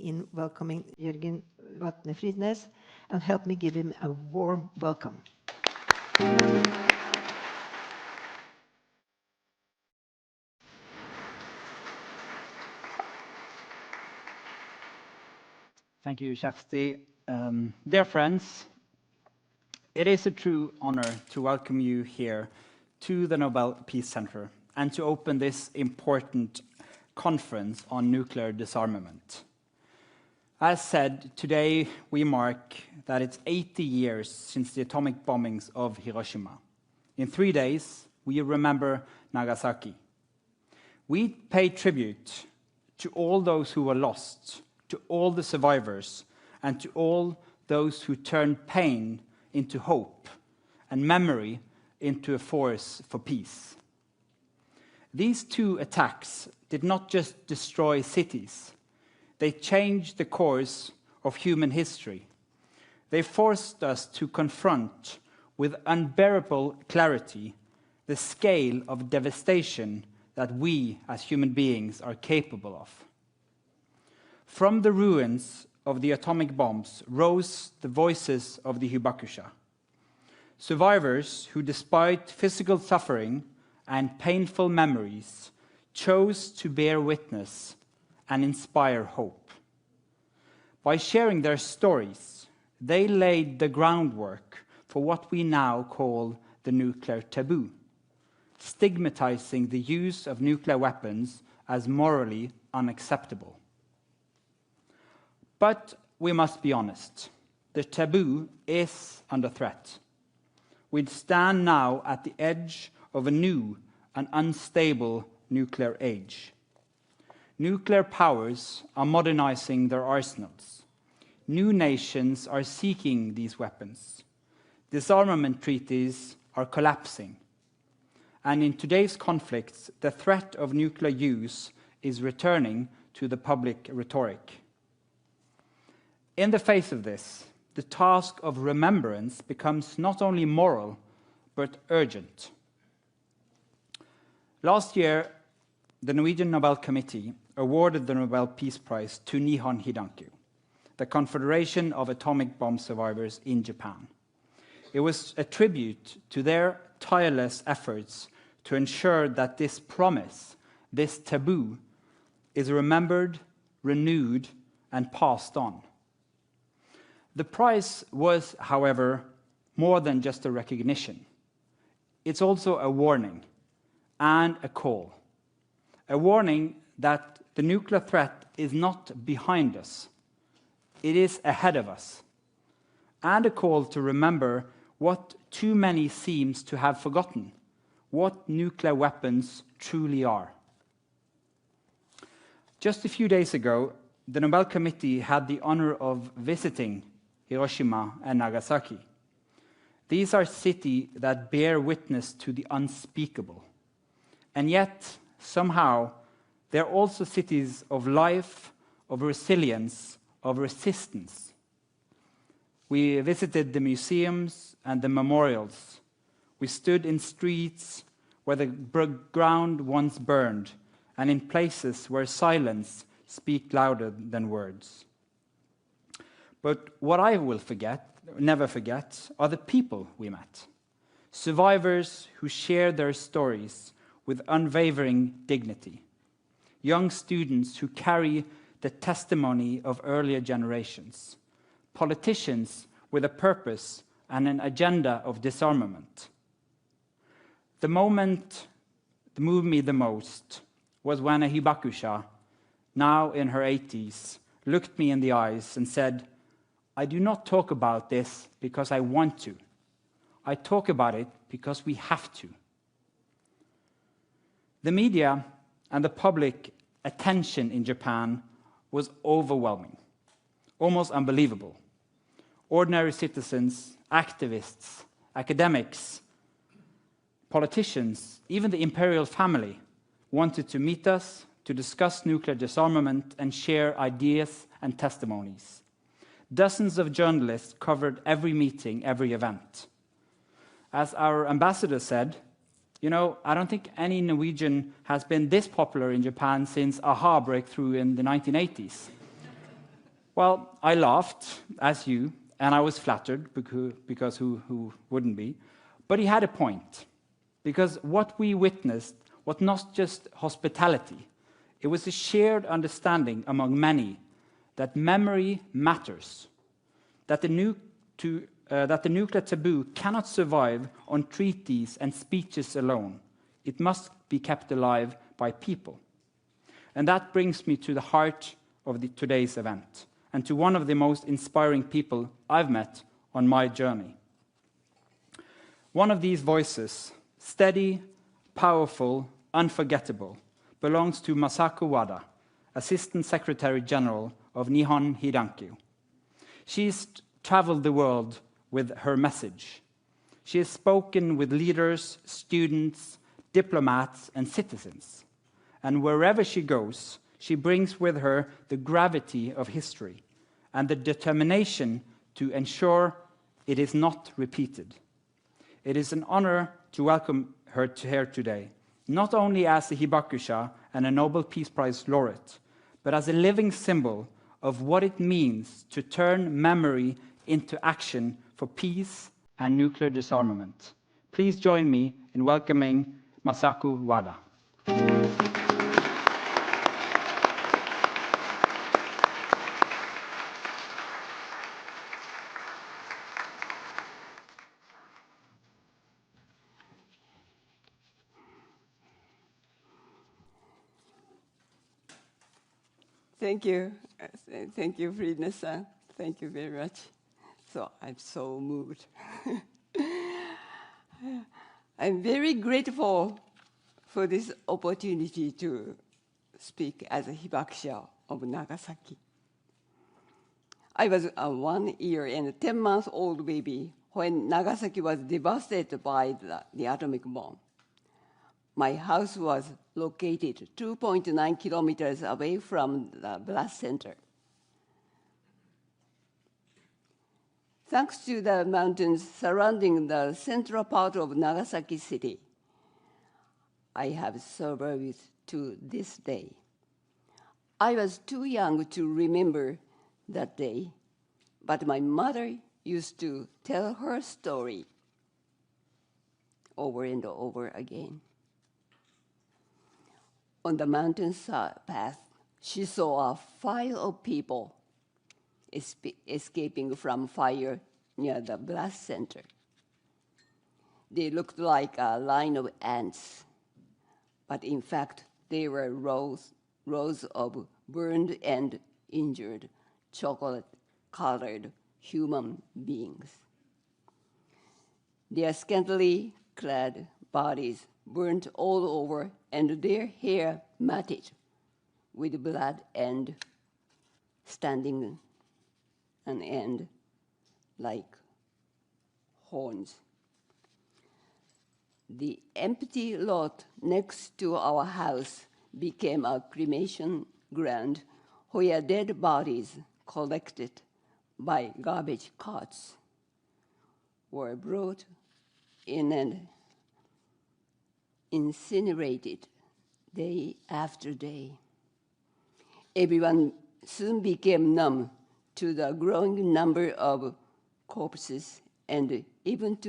in welcoming Jørgen Watne Frydnes, and help me give him a warm welcome. Thank you, Kjersti. Dear friends, it is a true honor to welcome you here to the Nobel Peace Center and to open this important conference on nuclear disarmament. As said, today we mark that it's 80 years since the atomic bombings of Hiroshima. In 3 days, we remember Nagasaki. We pay tribute to all those who were lost, to all the survivors, and to all those who turned pain into hope and memory into a force for peace. These two attacks did not just destroy cities. They changed the course of human history. They forced us to confront with unbearable clarity the scale of devastation that we as human beings are capable of. From the ruins of the atomic bombs rose the voices of the Hibakusha, survivors who, despite physical suffering and painful memories, chose to bear witness and inspire hope. By sharing their stories, they laid the groundwork for what we now call the nuclear taboo, stigmatizing the use of nuclear weapons as morally unacceptable. But we must be honest, the taboo is under threat. We stand now at the edge of a new and unstable nuclear age. Nuclear powers are modernizing their arsenals. New nations are seeking these weapons. Disarmament treaties are collapsing. And in today's conflicts, the threat of nuclear use is returning to the public rhetoric. In the face of this, the task of remembrance becomes not only moral, but urgent. Last year, the Norwegian Nobel Committee awarded the Nobel Peace Prize to Nihon Hidankyo, the Confederation of Atomic Bomb Survivors in Japan. It was a tribute to their tireless efforts to ensure that this promise, this taboo, is remembered, renewed, and passed on. The prize was, however, more than just a recognition. It's also a warning and a call. A warning that the nuclear threat is not behind us. It is ahead of us. And a call to remember what too many seems to have forgotten, what nuclear weapons truly are. Just a few days ago, the Nobel Committee had the honor of visiting Hiroshima and Nagasaki. These are cities that bear witness to the unspeakable. And yet, somehow, they're also cities of life, of resilience, of resistance. We visited the museums and the memorials. We stood in streets where the ground once burned, and in places where silence speaks louder than words. But what I will never forget, are the people we met. Survivors who shared their stories with unwavering dignity. Young students who carry the testimony of earlier generations. Politicians with a purpose and an agenda of disarmament. The moment that moved me the most was when a Hibakusha, now in her 80s, looked me in the eyes and said, "I do not talk about this because I want to. I talk about it because we have to." The media and the public attention in Japan was overwhelming, almost unbelievable. Ordinary citizens, activists, academics, politicians, even the imperial family wanted to meet us to discuss nuclear disarmament and share ideas and testimonies. Dozens of journalists covered every meeting, every event. As our ambassador said, I don't think any Norwegian has been this popular in Japan since AHA breakthrough in the 1980s. Well, I laughed, as you, and I was flattered, because who wouldn't be? But he had a point, because what we witnessed was not just hospitality. It was a shared understanding among many that memory matters, that the nuclear taboo cannot survive on treaties and speeches alone. It must be kept alive by people. And that brings me to the heart of today's event, and to one of the most inspiring people I've met on my journey. One of these voices, steady, powerful, unforgettable, belongs to Masako Wada, Assistant Secretary General of Nihon Hidankyo. She's traveled the world with her message. She has spoken with leaders, students, diplomats, and citizens. And wherever she goes, she brings with her the gravity of history and the determination to ensure it is not repeated. It is an honor to welcome her here today, not only as a Hibakusha and a Nobel Peace Prize laureate, but as a living symbol of what it means to turn memory into action for peace and nuclear disarmament. Please join me in welcoming Masako Wada. Thank you. Thank you, Frydnes. Thank you very much. So I'm so moved. I'm very grateful for this opportunity to speak as a Hibakusha of Nagasaki. I was a 1 year and 10-month-old baby when Nagasaki was devastated by the atomic bomb. My house was located 2.9 kilometers away from the blast center. Thanks to the mountains surrounding the central part of Nagasaki city, I have survived to this day. I was too young to remember that day, but my mother used to tell her story over and over again. On the mountain path, she saw a file of people escaping from fire near the blast center. They looked like a line of ants, but in fact, they were rows of burned and injured, chocolate-colored human beings. Their scantily clad bodies burnt all over, and their hair matted with blood and standing an end like horns. The empty lot next to our house became a cremation ground where dead bodies collected by garbage carts were brought in and incinerated day after day. Everyone soon became numb to the growing number of corpses and even to